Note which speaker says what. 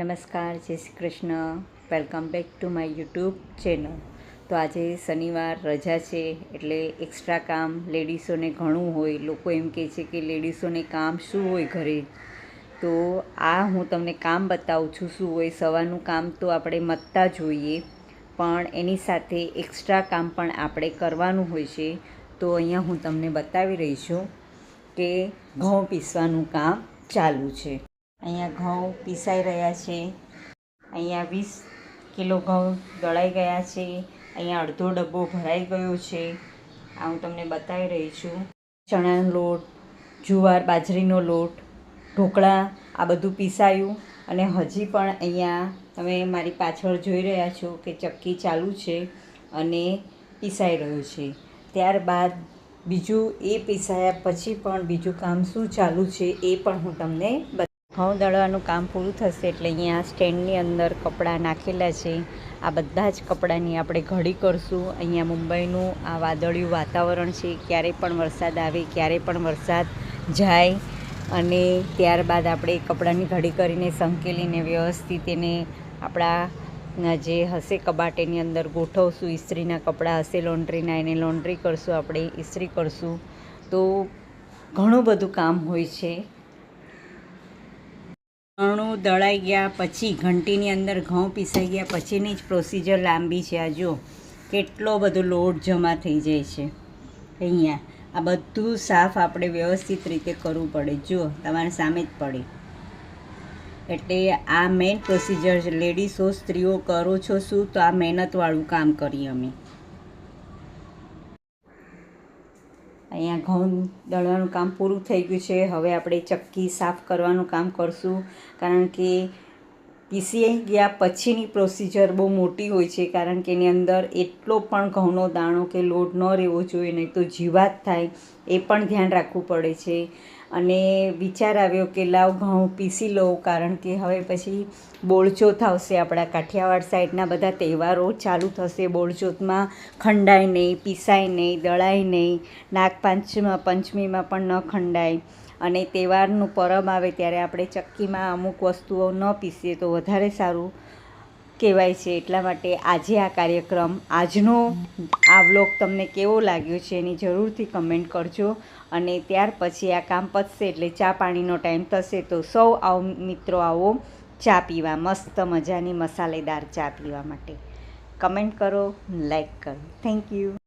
Speaker 1: નમસ્કાર, જય Shri Krishna. Welcome back to my YouTube channel. તો આજે શનિવાર રજા છે એટલે એક્સ્ટ્રા કામ લેડીઝોને ઘણું હોય. લોકો એમ કહે છે કે લેડીઝોને કામ શું હોય ઘરે. તો આ હું તમને કામ બતાવું છું શું હોય. સવારનું કામ તો આપણે મતતા જોઈએ, પણ એની સાથે એક્સ્ટ્રા કામ પણ આપણે કરવાનું હોય છે. તો અહીંયા હું તમને બતાવી રહી છું કે ઘઉં પીસવાનું કામ ચાલુ છે. અહીંયા ઘઉં પીસાઈ રહ્યા છે. અહીંયા 20 કિલો ઘઉં દળાઈ ગયા છે. અહીંયા અડધો ડબ્બો ભરાઈ ગયો છે. આ હું તમને બતાવી રહી છું. ચણાનો લોટ, જુવાર બાજરીનો લોટ, ઢોકળા, આ બધું પીસાયું. અને હજી પણ અહીંયા તમે મારી પાછળ જોઈ રહ્યા છો કે ચક્કી ચાલુ છે અને પીસાઈ રહ્યું છે. ત્યારબાદ બીજું એ પીસાયા પછી પણ બીજું કામ શું ચાલુ છે એ પણ હું તમને ઘઉં દળવાનું કામ પૂરું થશે એટલે અહીંયા સ્ટેન્ડની અંદર કપડાં નાખેલા છે. આ બધા જ કપડાંની આપણે ઘડી કરશું. અહીંયા મુંબઈનું આ વાદળિયું વાતાવરણ છે. ક્યારે પણ વરસાદ આવે, ક્યારે પણ વરસાદ જાય. અને ત્યારબાદ આપણે કપડાંની ઘડી કરીને સંકેલીને વ્યવસ્થિત એને આપણા જે હશે કબાટ એની અંદર ગોઠવશું. ઇસ્ત્રીના કપડાં હશે લોન્ડ્રીના, એને લોન્ડ્રી કરશું, આપણે ઇસ્ત્રી કરશું. તો ઘણું બધું કામ હોય છે. ઘઉં દળાઈ ગયા પછી ઘંટીની અંદર ઘઉં પીસાઈ ગયા પછીની જ પ્રોસિજર લાંબી છે. આ જો કેટલો બધો લોટ જમા થઈ જાય છે. અહીંયા આ બધું સાફ આપણે વ્યવસ્થિત રીતે કરવું પડે. જુઓ તમારી સામે જ પડે. એટલે આ મેઇન પ્રોસિજર છે. લેડીઝો સ્ત્રીઓ કરો છો શું? તો આ મહેનતવાળું કામ કરીએ અમે. અહીંયા ઘઉં દળવાનું કામ પૂરું થઈ ગયું છે. હવે આપણે ચક્કી સાફ કરવાનું કામ કરશું. કારણ કે પીસી ગયા પછીની પ્રોસિજર બહુ મોટી હોય છે. કારણ કે એની અંદર એટલો પણ ઘઉંનો દાણો કે લોટ ન રહેવો જોઈએ, નહીં તો જીવાત થાય. એ પણ ધ્યાન રાખવું પડે છે. અને વિચાર આવ્યો કે લાવ ઘઉં પીસી લઉં, કારણ કે હવે પછી બોળચોથ આવશે. આપણા કાઠિયાવાડ સાઈડના બધા તહેવારો ચાલુ થશે. બોળચોથમાં ખંડાય નહીં, પીસાય નહીં, દળાય નહીં. નાગપંચમીમાં પણ ન ખંડાય. અને તહેવારનું પરબ આવે ત્યારે આપણે ચક્કીમાં અમુક વસ્તુઓ ન પીસીએ તો વધારે સારું કહેવાય છે. એટલા માટે આજે આ કાર્યક્રમ, આજનો આ વ્લોગ તમને કેવો લાગ્યો છે એની જરૂરથી કમેન્ટ કરજો. અને ત્યાર પછી આ કામ પતશે એટલે ચા પાણીનો ટાઈમ થશે. તો સૌ આવો મિત્રો, આવો ચા પીવા, મસ્ત મજાની મસાલેદાર ચા પીવા માટે. કમેન્ટ કરો, લાઈક કરો. Thank you.